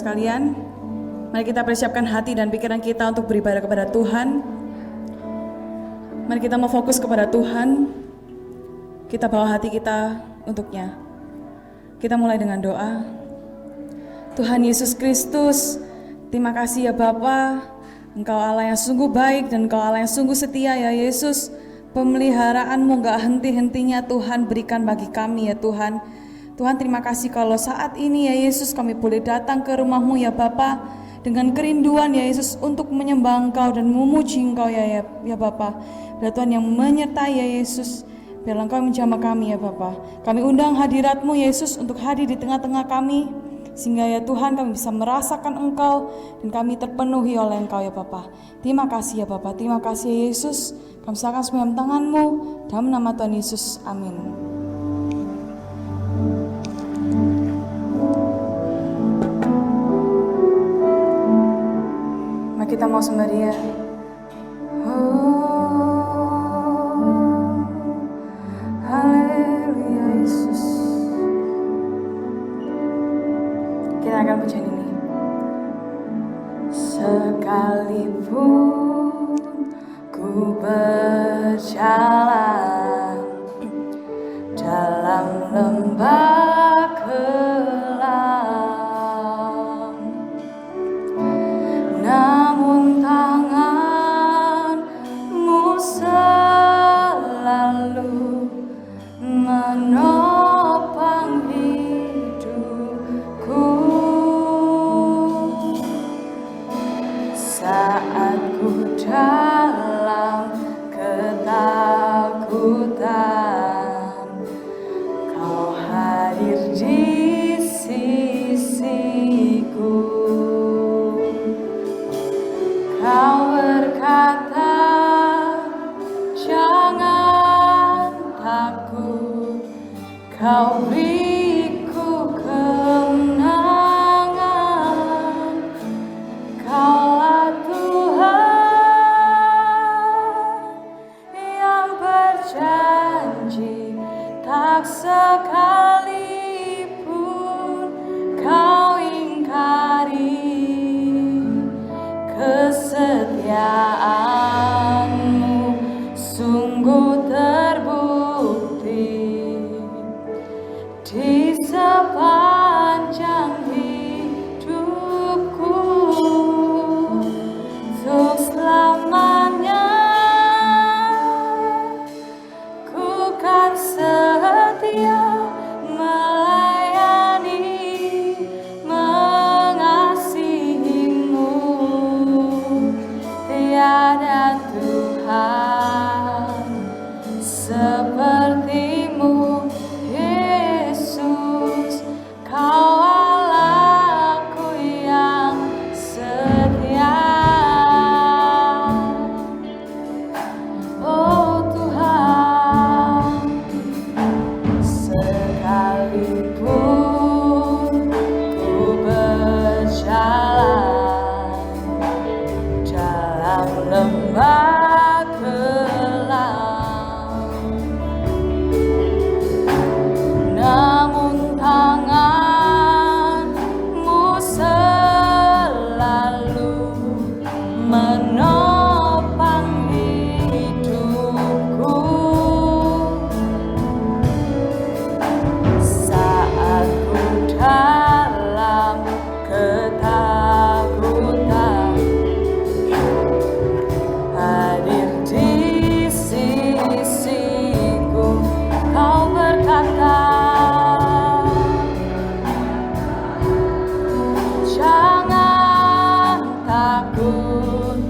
sekalian, mari kita persiapkan hati dan pikiran kita untuk beribadah kepada Tuhan. Mari kita mau fokus kepada Tuhan. Kita bawa hati kita untuknya. Kita mulai dengan doa. Tuhan Yesus Kristus, terima kasih ya Bapa. Engkau Allah yang sungguh baik dan Engkau Allah yang sungguh setia ya Yesus. Pemeliharaanmu gak henti-hentinya Tuhan berikan bagi kami ya Tuhan. Tuhan terima kasih kalau saat ini ya Yesus kami boleh datang ke rumah-Mu ya Bapa dengan kerinduan ya Yesus untuk menyembah Engkau dan memuji Engkau ya Bapa. Biar Tuhan yang menyertai ya Yesus, biar Engkau menjamah kami ya Bapa. Kami undang hadirat-Mu Yesus untuk hadir di tengah-tengah kami, sehingga ya Tuhan kami bisa merasakan Engkau dan kami terpenuhi oleh Engkau ya Bapa. Terima kasih ya Bapa, terima kasih ya Yesus. Kami serahkan semua dalam tangan-Mu, dalam nama Tuhan Yesus, amin. Mari kita mau sembah Dia. Haleluya Yesus. Kita akan puji ini. Sekalipun ku berjalan dalam lembah kelam, namun tangan-Mu selalu menopang hidupku. Saat ku dalam ketakutan, Kau hadir di sisiku. Kau berkata, jangan takut, Kau beriku kemenangan. Kaulah Tuhan yang berjanji, tak sekalipun Kau ingkari kesetiaan-Mu sungguh terbukti di sepanjang hidupku. Untuk selamanya ku kan setia melayani, mengasihi-Mu. Tiada Tuhan seperti-Mu Yesus. Kau Allahku yang setia. Oh Tuhan, sekalipun ku berjalan dalam lembah kelam, namun tangan-Mu selalu menopang hidupku. Saat ku dalam ketakutan, hadir di sisiku. Kau berkata, jangan takut,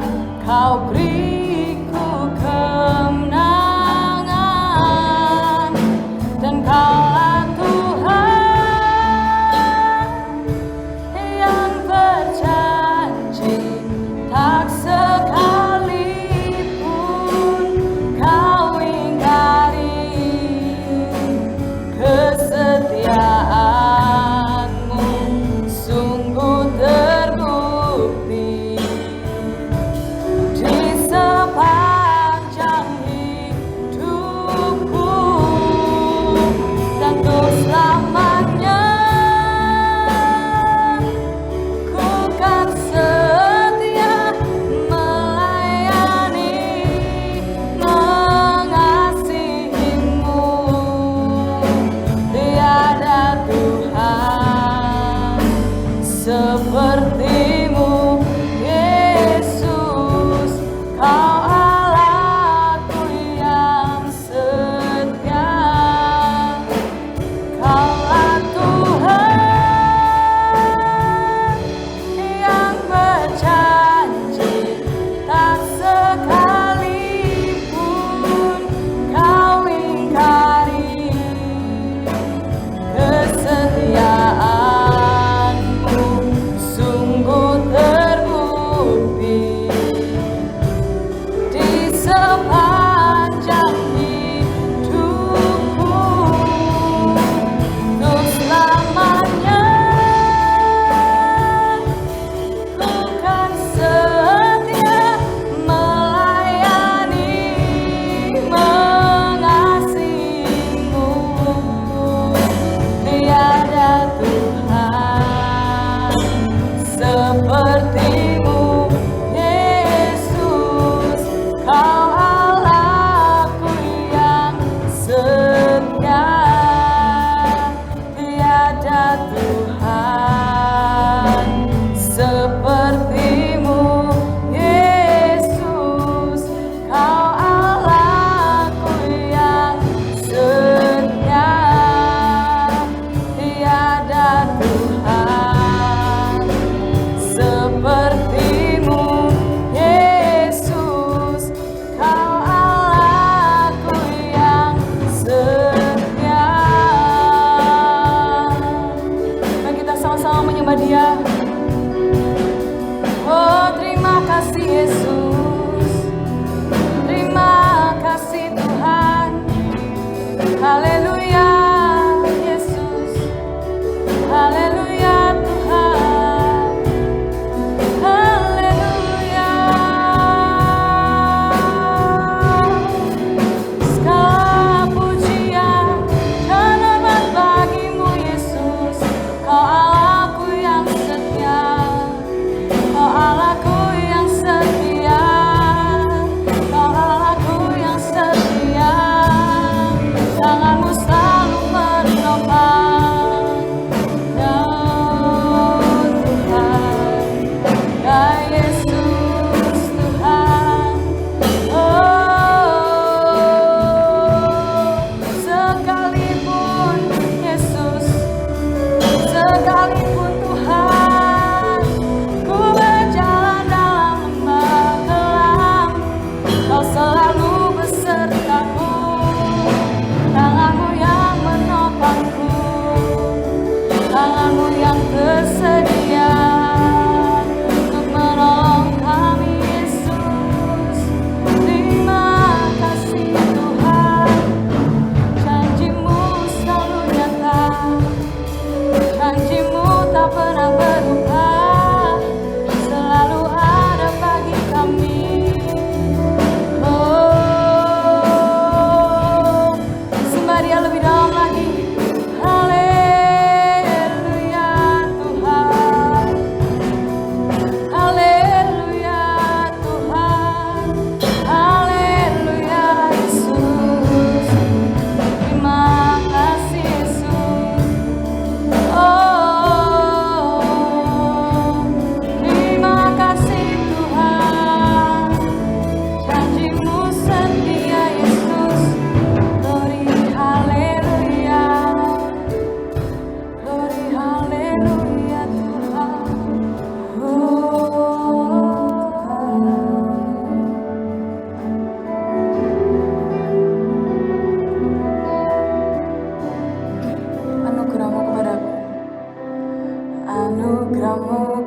Kau beriku kemenangan. Dan Kaulah Tuhan yang berjanji, tak sekalipun Kau ingkari kesetiaan-Mu sungguh terbukti di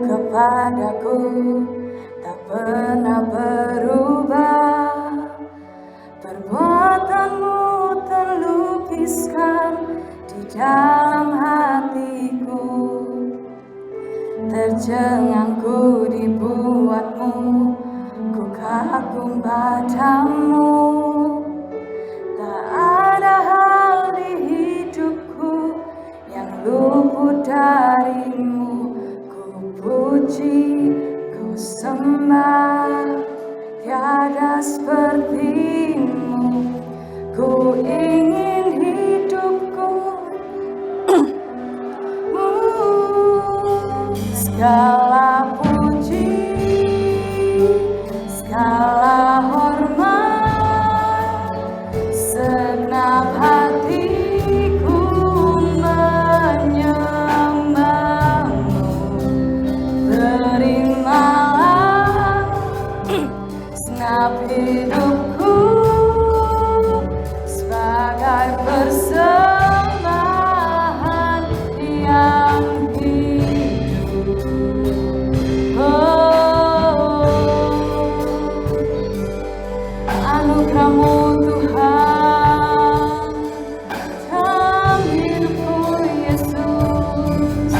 Kepadaku tak pernah berubah, perbuatanmu terlukiskan di dalam hatiku. Tercengangku dibuatmu, ku kagum padamu. Tak ada hal di hidupku yang luput darimu. Puji, ku sembah, tiada sepertimu. Ku ingin hidupku segala puji, segala hormat, segenap hatiku menyembahmu. Terimalah segenap hidupku sebagai persembahan yang hidup. Anugerah-Mu Tuhan dalam hidupku Yesus.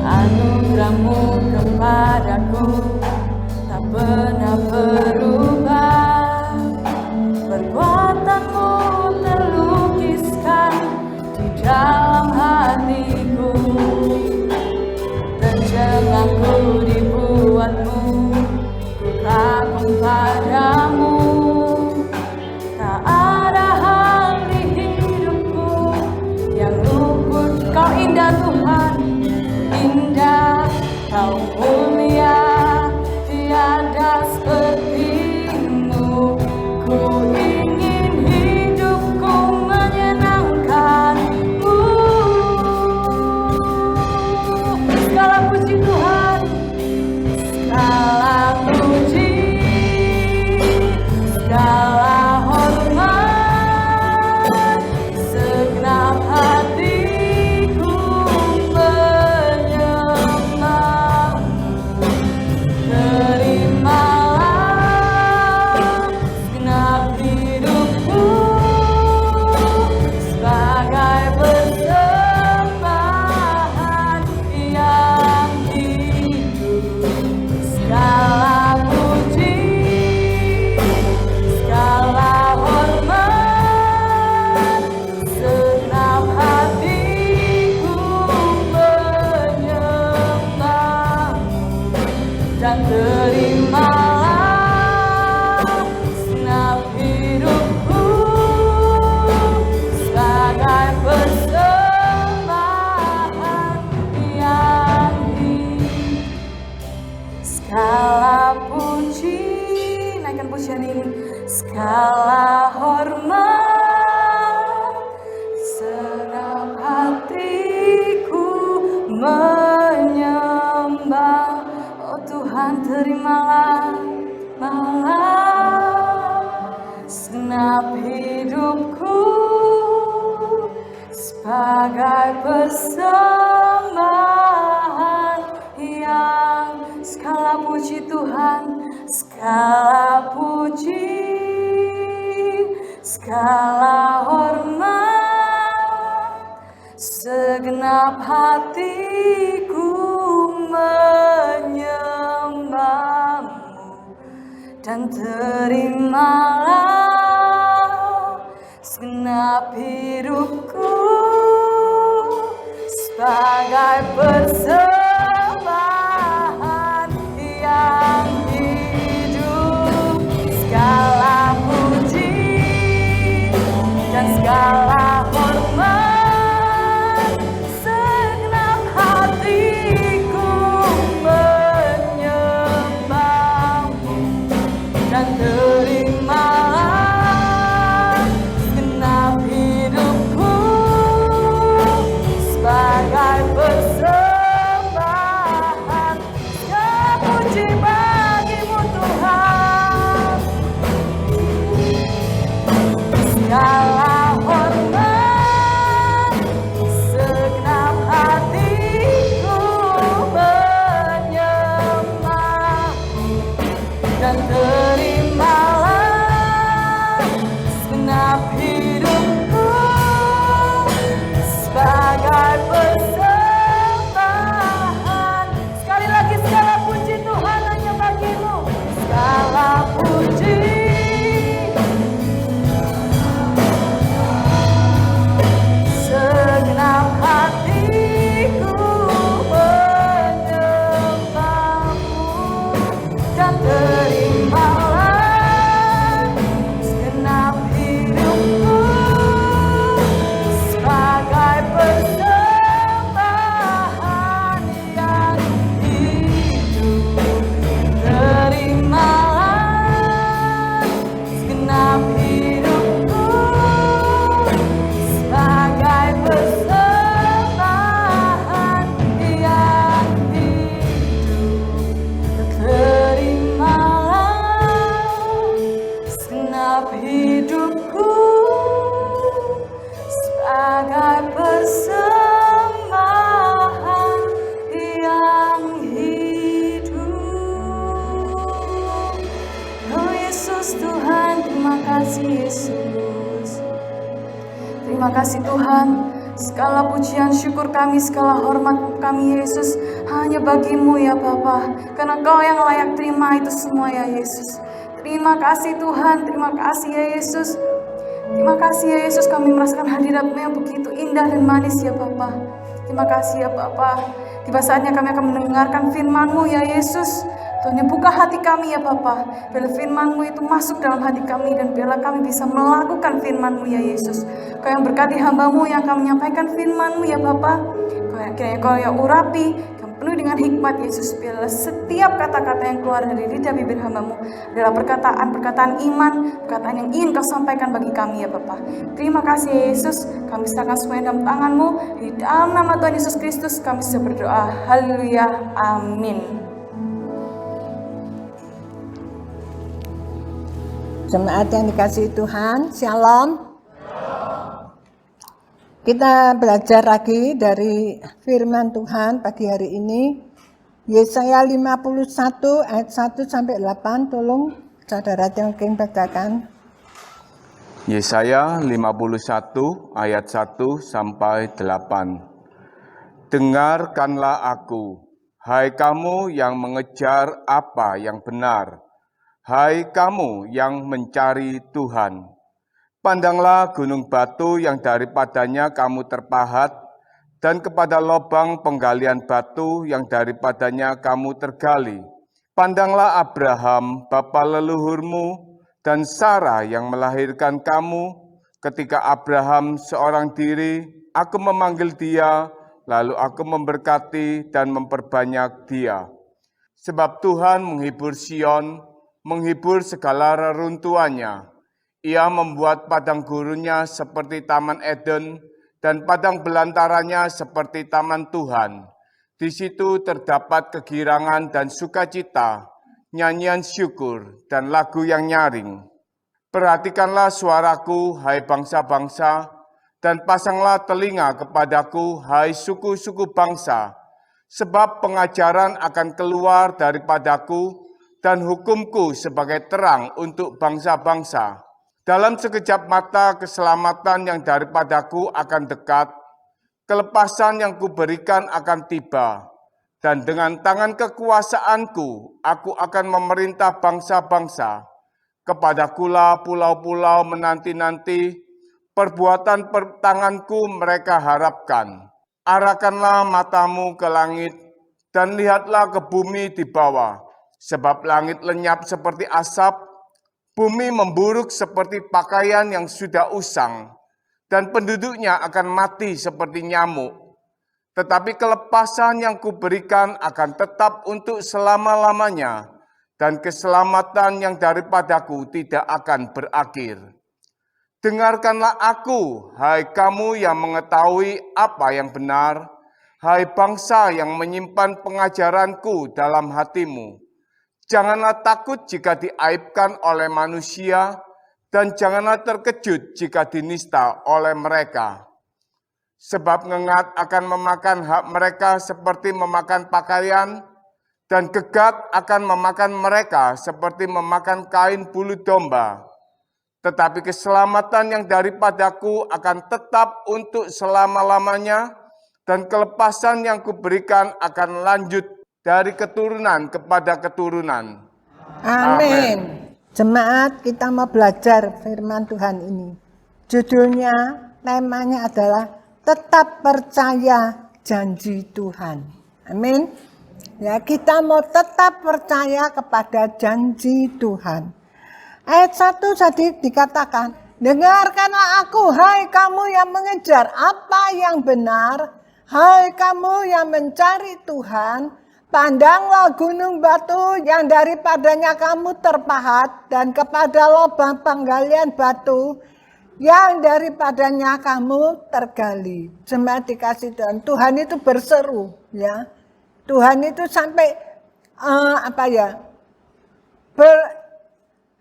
Anugerah-Mu kepadaku tak pernah berubah, perbuatanmu terlukiskan di dalam hatiku. Tercengangku dibuatmu, ku kagum padamu. Tak ada hal di hidupku yang luput. Kau indah Tuhan, indah, Kau mulia, tiada sepertimu. Ku ingin hidupku menyenangkan-Mu. Segala puji Tuhan, segala puji, segala hormat, segenap hatiku menyembah-Mu. Terimalah segenap hidupku sebagai persembahan yang hidup. Segala puji, segala hormat, segenap hatiku menyembah-Mu. Dan terimalah segenap hidupku sebagai persembahan menyembah. Oh Tuhan, terimalah malam segenap hidupku sebagai persembahan yang segala puji Tuhan, segala puji, segala hormat, segenap hatiku menyembahmu. Dan terimalah segenap hidupku sebagai persembahan yang hidup, segala puji dan segala hormat, segenap hatiku menyembahmu. Dan terimalah segenap hidupku sebagai persembahan. Segala puji bagimu Tuhan, segala hormat, segenap hatiku menyembahmu. Dan terimalah segenap hidupku sebagai persembahan. Sekali lagi, segala puji Tuhan hanya bagimu. Segala puji, segenap hatiku menyembahmu. Dan terimalah segenap hidupku sebagai persembahan yang hidup. Terimalah segenap hidupku sebagai persembahan yang hidup. Terimalah segenap hidupku sebagai persembahan yang hidup. Oh Yesus Tuhan, terima kasih Yesus. Terima kasih Tuhan, segala pujian syukur kami, segala hormat kami Yesus hanya bagimu ya Bapa, karena Kau yang layak terima itu semua ya Yesus. Terima kasih Tuhan, terima kasih ya Yesus. Terima kasih ya Yesus, kami merasakan hadirat-Mu yang begitu indah dan manis ya Bapa. Terima kasih ya Bapa. Tiba saatnya kami akan mendengarkan firman-Mu ya Yesus. Tuhan, buka hati kami ya Bapa. Biarlah firman-Mu itu masuk dalam hati kami dan biarlah kami bisa melakukan firman-Mu ya Yesus. Kau yang berkati hamba-Mu yang akan menyampaikan firman-Mu ya Bapa. Kau yang urapi, penuh dengan hikmat Yesus. Biarlah setiap kata-kata yang keluar dari lidah bibir hamba-Mu adalah perkataan-perkataan iman, perkataan yang ingin Kau sampaikan bagi kami ya Bapa. Terima kasih Yesus, kami serahkan semuanya dalam tangan-Mu. Di dalam nama Tuhan Yesus Kristus kami bisa berdoa. Haleluya, amin. Jemaat yang dikasihi Tuhan, Shalom. Kita belajar lagi dari firman Tuhan pagi hari ini. Yesaya 51 ayat 1 sampai 8, tolong saudara Tengking bacakan. Yesaya 51 ayat 1 sampai 8. Dengarkanlah aku, hai kamu yang mengejar apa yang benar, hai kamu yang mencari Tuhan. Pandanglah gunung batu yang daripadanya kamu terpahat, dan kepada lobang penggalian batu yang daripadanya kamu tergali. Pandanglah Abraham, bapa leluhurmu, dan Sarah yang melahirkan kamu. Ketika Abraham seorang diri, aku memanggil dia, lalu aku memberkati dan memperbanyak dia. Sebab Tuhan menghibur Sion, menghibur segala reruntuhannya. Ia membuat padang gurunnya seperti taman Eden, dan padang belantaranya seperti taman Tuhan. Di situ terdapat kegirangan dan sukacita, nyanyian syukur, dan lagu yang nyaring. Perhatikanlah suaraku, hai bangsa-bangsa, dan pasanglah telinga kepadaku, hai suku-suku bangsa, sebab pengajaran akan keluar daripadaku, dan hukumku sebagai terang untuk bangsa-bangsa. Dalam sekejap mata keselamatan yang daripadaku akan dekat, kelepasan yang kuberikan akan tiba, dan dengan tangan kekuasaanku, aku akan memerintah bangsa-bangsa. Kepadakulah pulau-pulau menanti-nanti, perbuatan tanganku mereka harapkan. Arahkanlah matamu ke langit, dan lihatlah ke bumi di bawah, sebab langit lenyap seperti asap, bumi memburuk seperti pakaian yang sudah usang, dan penduduknya akan mati seperti nyamuk. Tetapi kelepasan yang kuberikan akan tetap untuk selama-lamanya, dan keselamatan yang daripadaku tidak akan berakhir. Dengarkanlah aku, hai kamu yang mengetahui apa yang benar, hai bangsa yang menyimpan pengajaranku dalam hatimu. Janganlah takut jika diaibkan oleh manusia, dan janganlah terkejut jika dinista oleh mereka. Sebab ngengat akan memakan hak mereka seperti memakan pakaian, dan gegat akan memakan mereka seperti memakan kain bulu domba. Tetapi keselamatan yang daripadaku akan tetap untuk selama-lamanya, dan kelepasan yang kuberikan akan lanjut dari keturunan kepada keturunan. Amin. Jemaat, kita mau belajar firman Tuhan ini. Judulnya, temanya adalah tetap percaya janji Tuhan. Amin. Ya, kita mau tetap percaya kepada janji Tuhan. Ayat 1 tadi dikatakan, dengarkanlah aku, hai kamu yang mengejar apa yang benar, hai kamu yang mencari Tuhan. Pandanglah gunung batu yang daripadanya kamu terpahat, dan kepada lubang penggalian batu yang daripadanya kamu tergali. Jemaat dikasih Tuhan itu berseru, ya. Tuhan itu sampai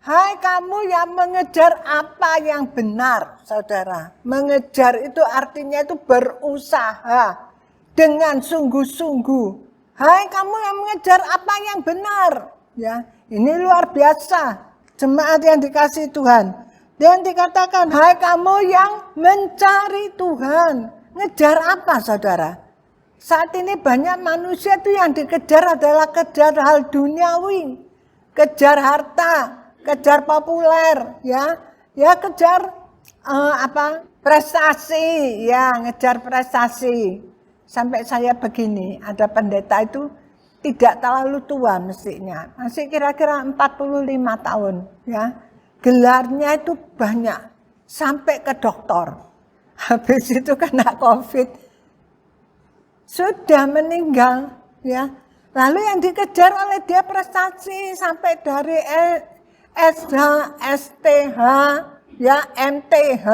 hai kamu yang mengejar apa yang benar, saudara. Mengejar itu artinya itu berusaha dengan sungguh-sungguh. Hai kamu yang mengejar apa yang benar, ya. Ini luar biasa, jemaat yang dikasihi Tuhan. Dan dikatakan, hai kamu yang mencari Tuhan. Ngejar apa, saudara? Saat ini banyak manusia itu yang dikejar adalah kejar hal duniawi, kejar harta, kejar populer, ya. Ya kejar prestasi, ya, ngejar prestasi. Sampai saya begini, ada pendeta itu tidak terlalu tua mestinya, masih kira-kira 45 tahun, ya. Gelarnya itu banyak, sampai ke doktor. Habis itu kena COVID, sudah meninggal, ya. Lalu yang dikejar oleh dia prestasi sampai dari SH, STH, ya, MTH,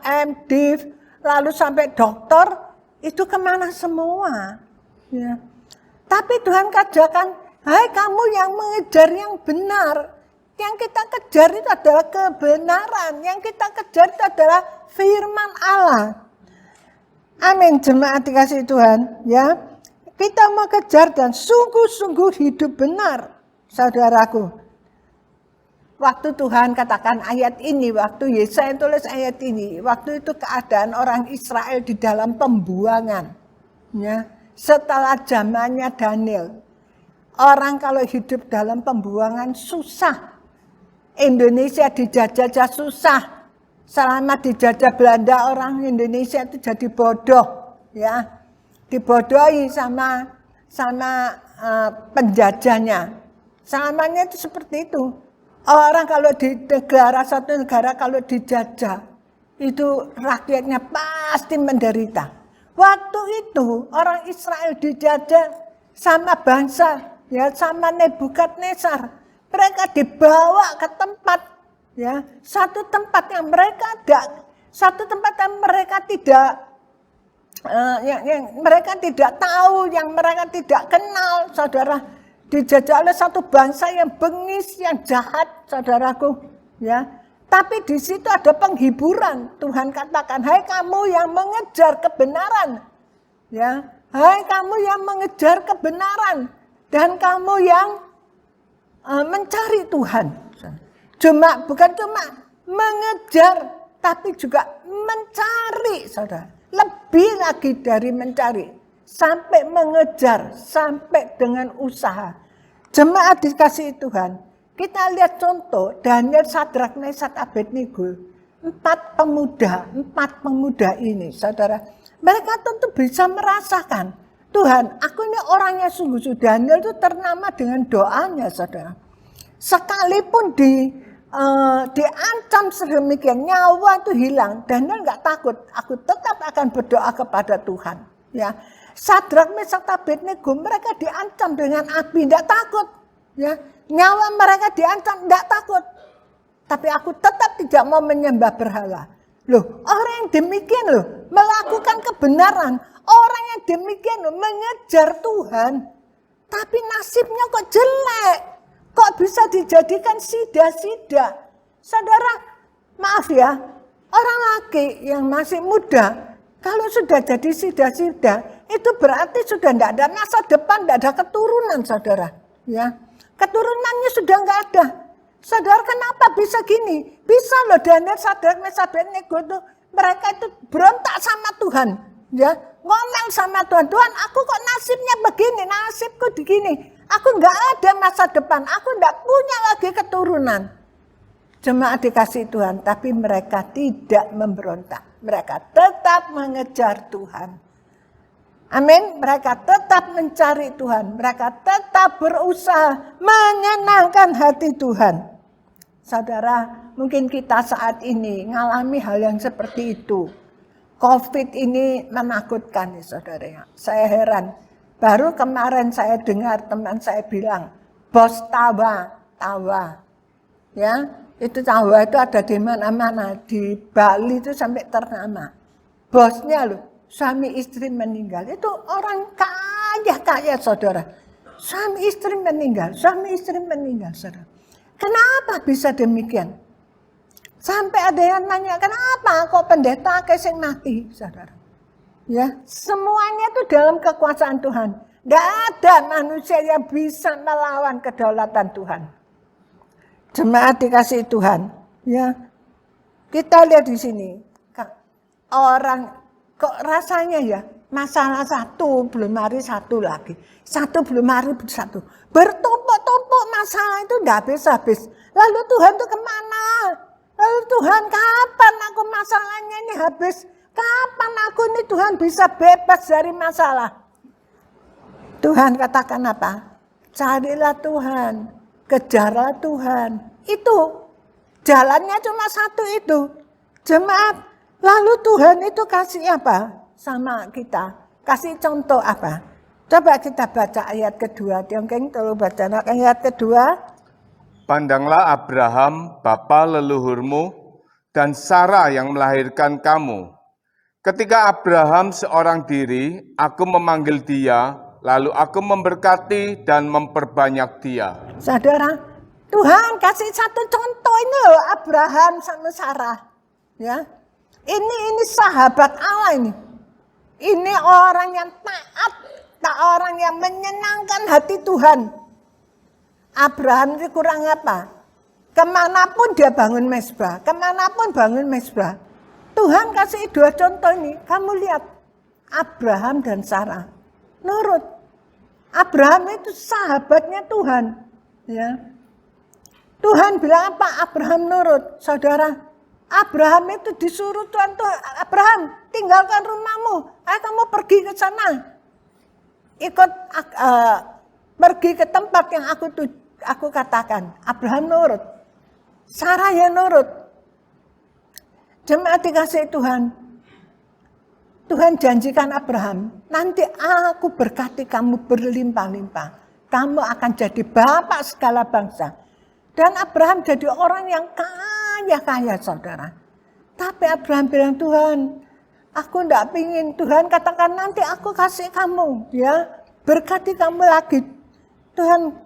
MDiv, lalu sampai doktor. Itu kemana semua, ya. Tapi Tuhan katakan, hai kamu yang mengejar yang benar. Yang kita kejar itu adalah kebenaran. Yang kita kejar itu adalah firman Allah. Amin, jemaat dikasih Tuhan, ya. Kita mau kejar dan sungguh-sungguh hidup benar, saudaraku. Waktu Tuhan katakan ayat ini, waktu Yesaya tulis ayat ini, waktu itu keadaan orang Israel di dalam pembuangan, ya. Setelah zamannya Daniel, orang kalau hidup dalam pembuangan susah. Indonesia dijajah susah. Selama dijajah Belanda, orang Indonesia itu jadi bodoh, ya. Dibodohi sama penjajahnya. Selamanya itu seperti itu. Orang kalau di satu negara kalau dijajah, itu rakyatnya pasti menderita. Waktu itu orang Israel dijajah sama bangsa, ya, sama Nebukadnezar. Mereka dibawa ke tempat, ya, satu tempat yang mereka tidak yang mereka tidak tahu, yang mereka tidak kenal, saudara, dijajah oleh satu bangsa yang bengis, yang jahat, saudaraku, ya. Tapi di situ ada penghiburan. Tuhan katakan, hai kamu yang mengejar kebenaran, ya, hai kamu yang mengejar kebenaran, dan kamu yang mencari Tuhan. Bukan cuma mengejar, tapi juga mencari, saudara. Lebih lagi dari mencari, sampai mengejar, sampai dengan usaha. Jemaat dikasihi Tuhan, kita lihat contoh Daniel, Sadrak, Mesak, Abednego, empat pemuda ini, saudara. Mereka tentu bisa merasakan, Tuhan, aku ini orangnya sungguh-sungguh. Daniel itu ternama dengan doanya, saudara. Sekalipun diancam sedemikian, nyawa itu hilang, Daniel nggak takut. Aku tetap akan berdoa kepada Tuhan. Ya, Sadrak, Mesak, Abednego, mereka diancam dengan api, nggak takut. Ya, nyawa mereka diancam, nggak takut. Tapi aku tetap tidak mau menyembah berhala. Loh, orang yang demikian loh, melakukan kebenaran. Orang yang demikian loh, mengejar Tuhan. Tapi nasibnya kok jelek. Kok bisa dijadikan sida-sida? Saudara, maaf ya, orang laki yang masih muda, kalau sudah jadi sida-sida, itu berarti sudah tidak ada masa depan, tidak ada keturunan, saudara. Ya, keturunannya sudah nggak ada. Saudara, kenapa bisa gini? Bisa loh Daniel, Sadrak, Mesak, Abednego itu, mereka itu berontak sama Tuhan. Ya, ngomel sama Tuhan. Tuhan, aku kok nasibnya begini, nasibku begini. Aku nggak ada masa depan, aku nggak punya lagi keturunan. Jemaat dikasih Tuhan, tapi mereka tidak memberontak. Mereka tetap mengejar Tuhan. Amin. Mereka tetap mencari Tuhan. Mereka tetap berusaha menyenangkan hati Tuhan. Saudara, mungkin kita saat ini mengalami hal yang seperti itu. COVID ini menakutkan, saudara. Saya heran. Baru kemarin saya dengar teman saya bilang, bos tawa. Ya, itu tawa itu ada di mana-mana. Di Bali itu sampai ternama. Bosnya loh, suami istri meninggal. Itu orang kaya, saudara. Suami istri meninggal, saudara. Kenapa bisa demikian? Sampai ada yang nanya, kenapa kok pendeta kesing mati, saudara? Ya, semuanya itu dalam kekuasaan Tuhan. Tidak ada manusia yang bisa melawan kedaulatan Tuhan. Jemaat dikasih Tuhan, ya. Kita lihat di sini, orang kok rasanya ya, masalah satu belum hari satu lagi, satu belum hari satu, bertumpuk-tumpuk masalah itu tidak habis-habis. Lalu Tuhan itu kemana? Lalu Tuhan, kapan aku masalahnya ini habis? Kapan aku ini Tuhan bisa bebas dari masalah? Tuhan katakan apa? Carilah Tuhan, kejarlah Tuhan. Itu jalannya cuma satu itu. Jemaat, lalu Tuhan itu kasih apa sama kita? Kasih contoh apa? Coba kita baca ayat kedua. Tiongkeng tolong baca ayat kedua. Pandanglah Abraham, bapa leluhurmu, dan Sarah yang melahirkan kamu. Ketika Abraham seorang diri, aku memanggil dia, lalu aku memberkati dan memperbanyak dia. Saudara, Tuhan kasih satu contoh ini loh, Abraham sama Sarah. Ya, ini sahabat Allah ini. Ini orang yang taat, orang yang menyenangkan hati Tuhan. Abraham itu kurang apa? Kemanapun dia bangun mezbah, Tuhan kasih dua contoh ini. Kamu lihat, Abraham dan Sarah nurut. Abraham itu sahabatnya Tuhan. Ya. Tuhan bilang apa? Abraham nurut. Saudara, Abraham itu disuruh Tuhan, Abraham tinggalkan rumahmu. Ayo kamu pergi ke sana. Ikut pergi ke tempat yang aku katakan. Abraham nurut. Sarah yang nurut. Jemaat dikasih Tuhan. Tuhan janjikan Abraham, nanti aku berkati kamu berlimpah-limpah. Kamu akan jadi bapak segala bangsa. Dan Abraham jadi orang yang kaya, saudara. Tapi Abraham bilang, Tuhan, Aku enggak pingin. Tuhan katakan nanti aku kasih kamu, ya. Berkati kamu lagi. Tuhan,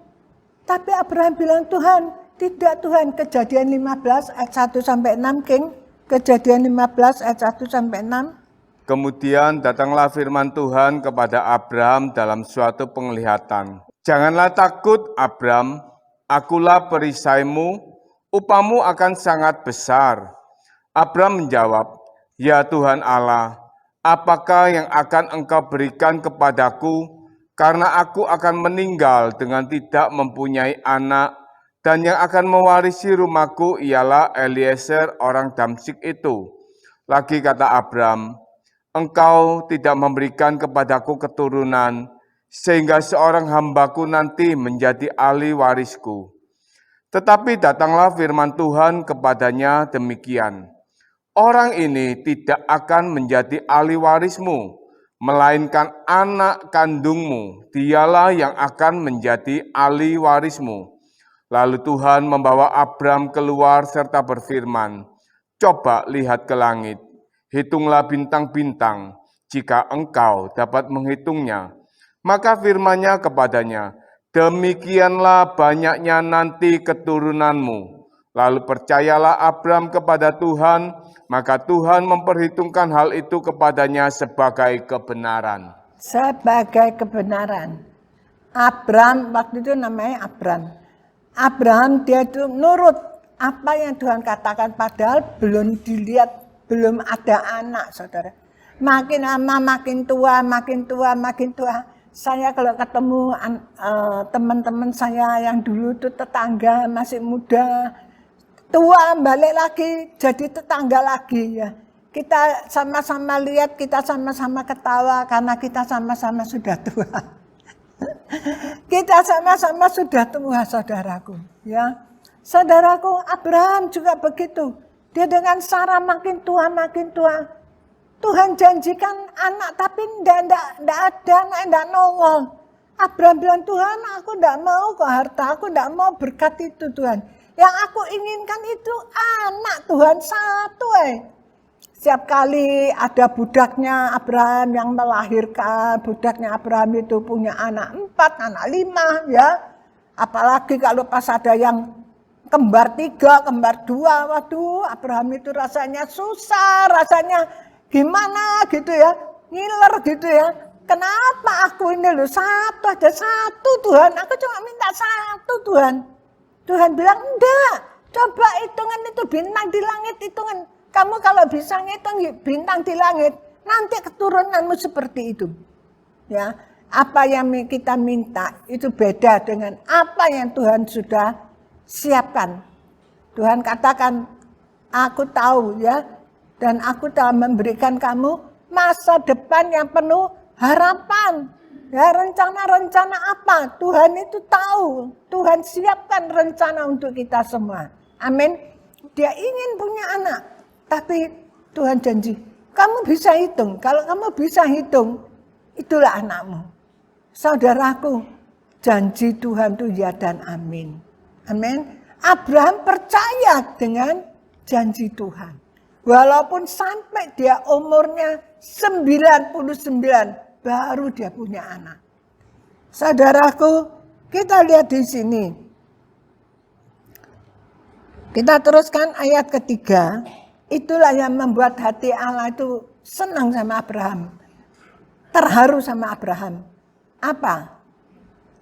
tapi Abraham bilang, Tuhan, tidak Tuhan. Kejadian 15 ayat 1 sampai 6, King. Kejadian 15 ayat 1 sampai 6. Kemudian datanglah firman Tuhan kepada Abram dalam suatu penglihatan. Janganlah takut, Abram, akulah perisaimu, upamu akan sangat besar. Abram menjawab, ya Tuhan Allah, apakah yang akan engkau berikan kepadaku, karena aku akan meninggal dengan tidak mempunyai anak, dan yang akan mewarisi rumahku ialah Eliezer orang Damsyik itu. Lagi kata Abram, engkau tidak memberikan kepadaku keturunan, sehingga seorang hambaku nanti menjadi ahli warisku. Tetapi datanglah firman Tuhan kepadanya demikian, orang ini tidak akan menjadi ahli warismu, melainkan anak kandungmu, dialah yang akan menjadi ahli warismu. Lalu Tuhan membawa Abram keluar serta berfirman, coba lihat ke langit, hitunglah bintang-bintang, jika engkau dapat menghitungnya. Maka firman-Nya kepadanya, demikianlah banyaknya nanti keturunanmu. Lalu percayalah Abram kepada Tuhan, maka Tuhan memperhitungkan hal itu kepadanya sebagai kebenaran. Sebagai kebenaran. Abram, waktu itu namanya Abram. Abraham dia itu nurut apa yang Tuhan katakan, padahal belum dilihat, belum ada anak, saudara. Makin lama makin tua, makin tua, makin tua. Saya kalau ketemu teman-teman saya yang dulu itu tetangga masih muda, tua balik lagi jadi tetangga lagi ya. Kita sama-sama lihat, kita sama-sama ketawa karena kita sama-sama sudah tua. Kita sama-sama sudah tua, saudaraku. Ya, saudaraku, Abraham juga begitu. Dia dengan Sarah makin tua, makin tua. Tuhan janjikan anak, tapi tidak ada anak, tidak nongol. Abraham bilang, Tuhan, aku tidak mau kok harta, aku tidak mau berkat itu Tuhan. Yang aku inginkan itu anak Tuhan satu. Setiap kali ada budaknya Abraham yang melahirkan, budaknya Abraham itu punya anak 4, anak 5 ya. Apalagi kalau pas ada yang kembar 3, kembar 2, waduh Abraham itu rasanya susah, rasanya gimana gitu ya, ngiler gitu ya. Kenapa aku ini loh satu, ada satu Tuhan, aku cuma minta satu Tuhan. Tuhan bilang enggak, coba hitungan itu bintang di langit, hitungan. Kamu kalau bisa ngitung bintang di langit, nanti keturunanmu seperti itu. Ya, apa yang kita minta itu beda dengan apa yang Tuhan sudah siapkan. Tuhan katakan, aku tahu ya, dan aku telah memberikan kamu masa depan yang penuh harapan. Ya, rencana-rencana apa? Tuhan itu tahu. Tuhan siapkan rencana untuk kita semua. Amin. Dia ingin punya anak. Tapi Tuhan janji, kamu bisa hitung. Kalau kamu bisa hitung, itulah anakmu. Saudaraku, janji Tuhan itu ya dan amin. Amin. Abraham percaya dengan janji Tuhan. Walaupun sampai dia umurnya 99, baru dia punya anak. Saudaraku, kita lihat di sini. Kita teruskan ayat ketiga. Itulah yang membuat hati Allah itu senang sama Abraham. Terharu sama Abraham. Apa?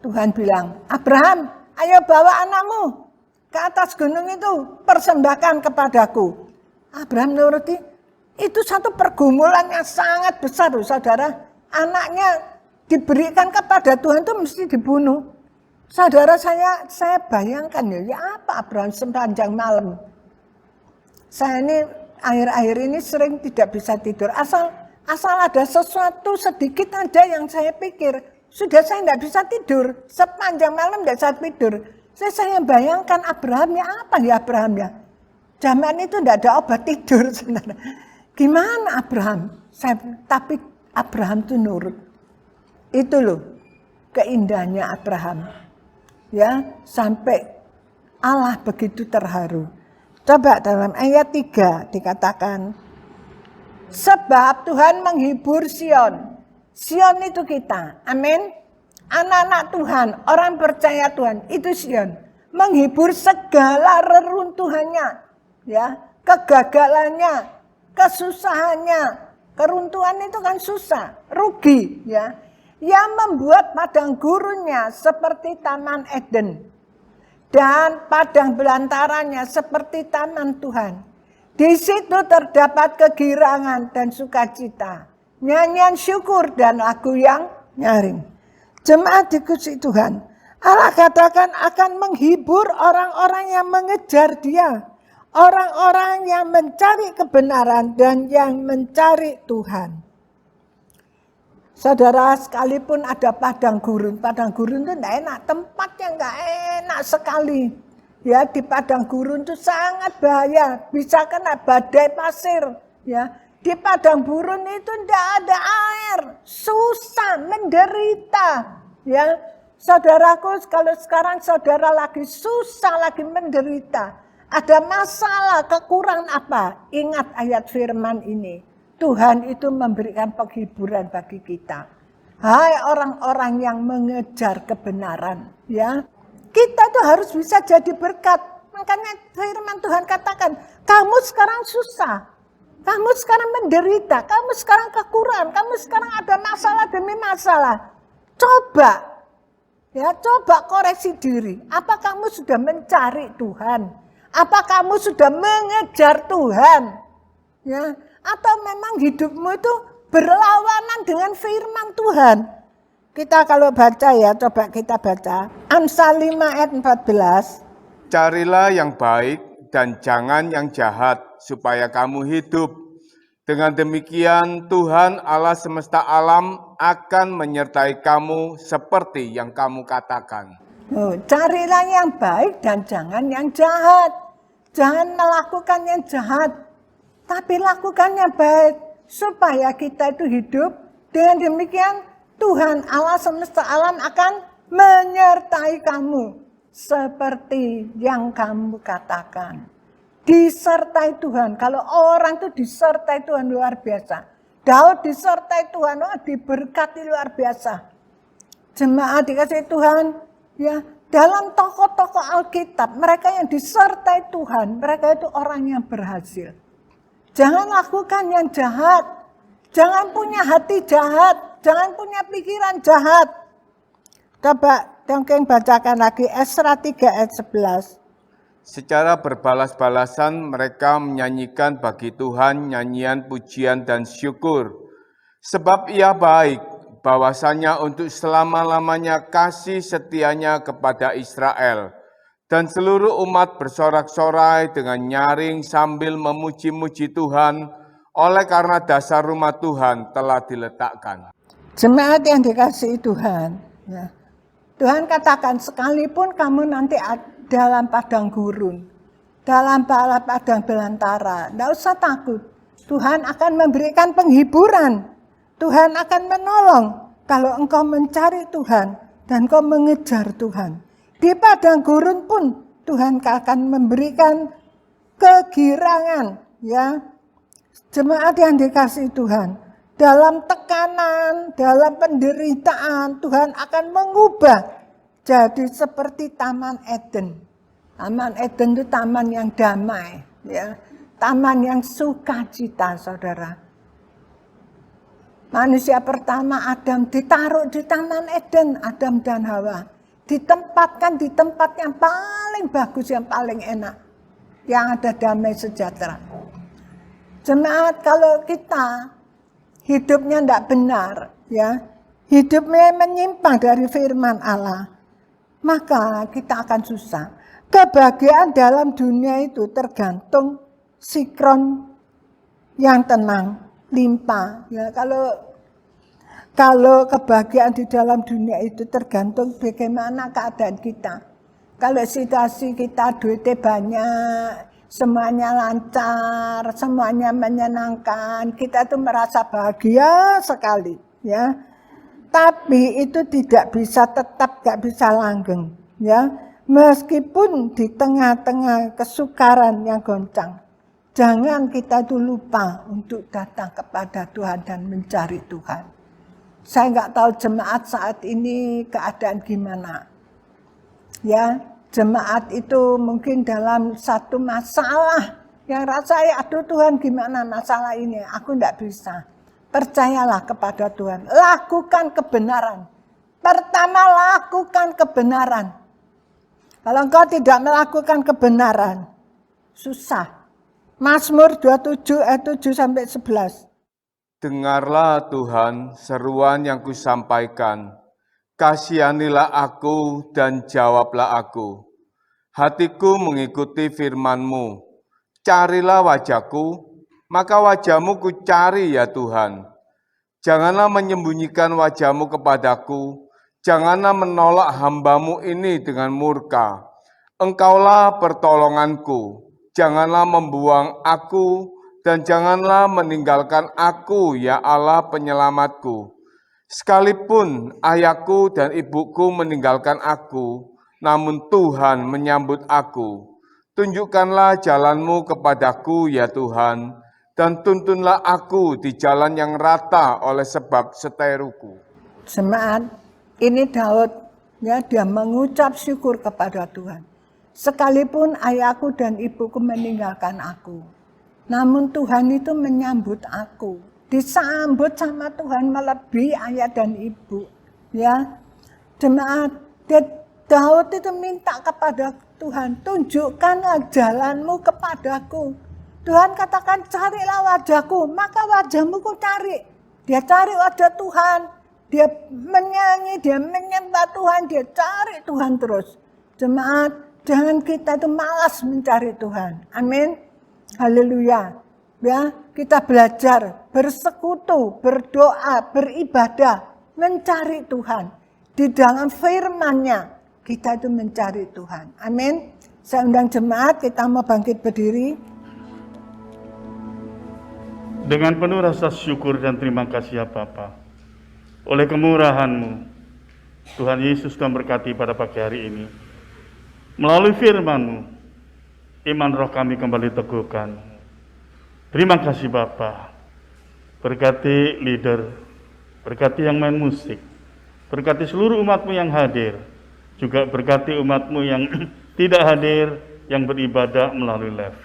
Tuhan bilang, Abraham, ayo bawa anakmu ke atas gunung itu, persembahkan kepadaku. Abraham nuruti. Itu satu pergumulan yang sangat besar, saudara. Anaknya diberikan kepada Tuhan itu mesti dibunuh. Saudara, saya bayangkan ya apa Abraham sepanjang malam. Saya ini akhir-akhir ini sering tidak bisa tidur. Asal ada sesuatu sedikit aja yang saya pikir, sudah saya tidak bisa tidur. Sepanjang malam tidak bisa tidur. Saya bayangkan Abraham ya apa ya Abraham ya. Zaman itu tidak ada obat tidur, saudara. Gimana Abraham? Tapi Abraham itu nurut. Itu loh keindahannya Abraham. Ya, sampai Allah begitu terharu. Coba dalam ayat 3 dikatakan, Sebab Tuhan menghibur Sion. Sion itu kita. Amin. Anak-anak Tuhan, orang percaya Tuhan, itu Sion. Menghibur segala reruntuhannya, ya, kegagalannya, kesusahannya. Keruntuhan itu kan susah, rugi, ya. Yang membuat padang gurunnya seperti Taman Eden dan padang belantaranya seperti taman Tuhan. Di situ terdapat kegirangan dan sukacita, nyanyian syukur dan lagu yang nyaring. Jemaat dikasihi Tuhan, Allah katakan akan menghibur orang-orang yang mengejar Dia, orang-orang yang mencari kebenaran dan yang mencari Tuhan. Saudara, sekalipun ada padang gurun itu tidak enak, tempatnya nggak enak sekali. Ya, di padang gurun itu sangat bahaya, bisa kena badai pasir. Ya, di padang gurun itu tidak ada air, susah, menderita. Ya, saudaraku, kalau sekarang saudara lagi susah, lagi menderita, ada masalah, kekurangan apa? Ingat ayat firman ini. Tuhan itu memberikan penghiburan bagi kita. Hai orang-orang yang mengejar kebenaran, ya. Kita tuh harus bisa jadi berkat. Makanya firman Tuhan katakan, kamu sekarang susah. Kamu sekarang menderita, kamu sekarang kekurangan, kamu sekarang ada masalah demi masalah. Coba, ya, coba koreksi diri. Apa kamu sudah mencari Tuhan? Apa kamu sudah mengejar Tuhan? Ya, atau memang hidupmu itu berlawanan dengan firman Tuhan? Kita kalau baca ya, coba kita baca. Amsal 5 ayat 14. Carilah yang baik dan jangan yang jahat, supaya kamu hidup. Dengan demikian Tuhan Allah semesta alam akan menyertai kamu seperti yang kamu katakan. Carilah yang baik dan jangan yang jahat. Jangan melakukan yang jahat, tapi lakukan yang baik, supaya kita itu hidup. Dengan demikian Tuhan Allah semesta alam akan menyertai kamu seperti yang kamu katakan. Disertai Tuhan. Kalau orang itu disertai Tuhan luar biasa. Daud disertai Tuhan, diberkati luar biasa. Jemaat dikasih Tuhan, ya, dalam tokoh-tokoh Alkitab, mereka yang disertai Tuhan, mereka itu orang yang berhasil. Jangan lakukan yang jahat. Jangan punya hati jahat. Jangan punya pikiran jahat. Coba dongeng bacakan lagi Esra 3 ayat 11. Secara berbalas-balasan mereka menyanyikan bagi Tuhan nyanyian pujian dan syukur. Sebab Ia baik, bahwasanya untuk selama-lamanya kasih setianya kepada Israel. Dan seluruh umat bersorak-sorai dengan nyaring sambil memuji-muji Tuhan, oleh karena dasar rumah Tuhan telah diletakkan. Jemaat yang dikasihi Tuhan, ya. Tuhan katakan sekalipun kamu nanti dalam padang gurun, dalam padang belantara, tidak usah takut. Tuhan akan memberikan penghiburan. Tuhan akan menolong kalau engkau mencari Tuhan dan engkau mengejar Tuhan. Di padang gurun pun Tuhan akan memberikan kegirangan, ya. Jemaat yang dikasihi Tuhan, dalam tekanan, dalam penderitaan, Tuhan akan mengubah jadi seperti Taman Eden. Taman Eden itu taman yang damai, ya. Taman yang sukacita, saudara. Manusia pertama Adam ditaruh di Taman Eden, Adam dan Hawa. Ditempatkan di tempat yang paling bagus, yang paling enak. Yang ada damai sejahtera. Jemaat, kalau kita hidupnya tidak benar, ya, hidupnya menyimpang dari firman Allah, maka kita akan susah. Kebahagiaan dalam dunia itu tergantung sikron yang tenang, limpah. Ya, kalau kebahagiaan di dalam dunia itu tergantung bagaimana keadaan kita. Kalau situasi kita duitnya banyak, semuanya lancar, semuanya menyenangkan, kita tuh merasa bahagia sekali, ya. Tapi itu tidak bisa tetap, gak bisa langgeng, ya. Meskipun di tengah-tengah kesukaran yang goncang, Jangan kita tuh lupa untuk datang kepada Tuhan dan mencari Tuhan. Saya nggak tahu jemaat saat ini keadaan gimana. Ya, jemaat itu mungkin dalam satu masalah yang rasanya, aduh Tuhan gimana masalah ini, aku nggak bisa. Percayalah kepada Tuhan, lakukan kebenaran. Pertama, lakukan kebenaran. Kalau engkau tidak melakukan kebenaran, susah. Mazmur 27 ayat 7 sampai 11. Dengarlah Tuhan seruan yang kusampaikan. Kasihanilah aku dan jawablah aku. Hatiku mengikuti firman-Mu. Carilah wajahku, maka wajah-Mu ku cari ya Tuhan. Janganlah menyembunyikan wajah-Mu kepadaku. Janganlah menolak hamba-Mu ini dengan murka. Engkaulah pertolonganku. Janganlah membuang aku dan janganlah meninggalkan aku, ya Allah penyelamatku. Sekalipun ayahku dan ibuku meninggalkan aku, namun Tuhan menyambut aku. Tunjukkanlah jalan-Mu kepadaku, ya Tuhan, dan tuntunlah aku di jalan yang rata oleh sebab seteruku. Jemaat, ini Daud, ya, dia mengucap syukur kepada Tuhan. Sekalipun ayahku dan ibuku meninggalkan aku, namun Tuhan itu menyambut aku. Disambut sama Tuhan melebihi ayah dan ibu. Ya, jemaat, Daud itu minta kepada Tuhan, tunjukkanlah jalan-Mu kepadaku. Tuhan katakan, carilah wajahku, maka wajah-Mu ku cari. Dia cari wajah Tuhan, dia menyanyi, dia menyembah Tuhan, dia cari Tuhan terus. Jemaat, jangan kita itu malas mencari Tuhan. Amin. Haleluya. Ya, kita belajar bersekutu, berdoa, beribadah, mencari Tuhan. Di dalam firman-Nya kita itu mencari Tuhan. Amin. Saya undang jemaat, kita mau bangkit berdiri. Dengan penuh rasa syukur dan terima kasih ya Bapa. Oleh kemurahan-Mu, Tuhan Yesus Tuhan berkati pada pagi hari ini. Melalui firman-Mu, iman roh kami kembali teguhkan. Terima kasih Bapa. Berkati leader, berkati yang main musik, berkati seluruh umat-Mu yang hadir, juga berkati umat-Mu yang tidak hadir, yang beribadah melalui live.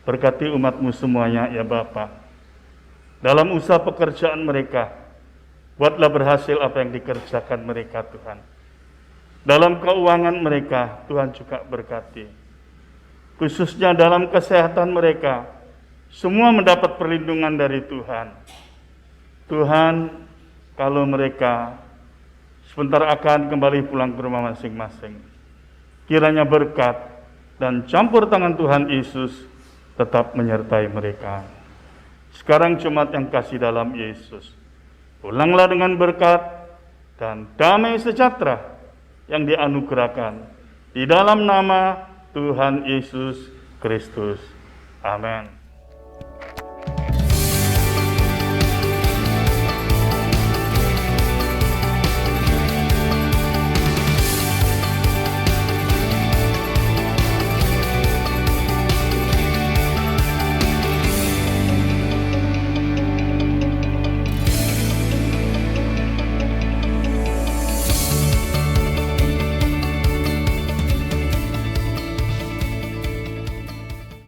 Berkati umat-Mu semuanya ya Bapa. Dalam usaha pekerjaan mereka, buatlah berhasil apa yang dikerjakan mereka Tuhan. Dalam keuangan mereka, Tuhan juga berkati. Khususnya dalam kesehatan mereka, semua mendapat perlindungan dari Tuhan. Tuhan, kalau mereka sebentar akan kembali pulang ke rumah masing-masing, kiranya berkat dan campur tangan Tuhan Yesus tetap menyertai mereka. Sekarang jemaat yang kasih dalam Yesus, pulanglah dengan berkat dan damai sejahtera yang dianugerahkan di dalam nama Tuhan Yesus Kristus. Amin.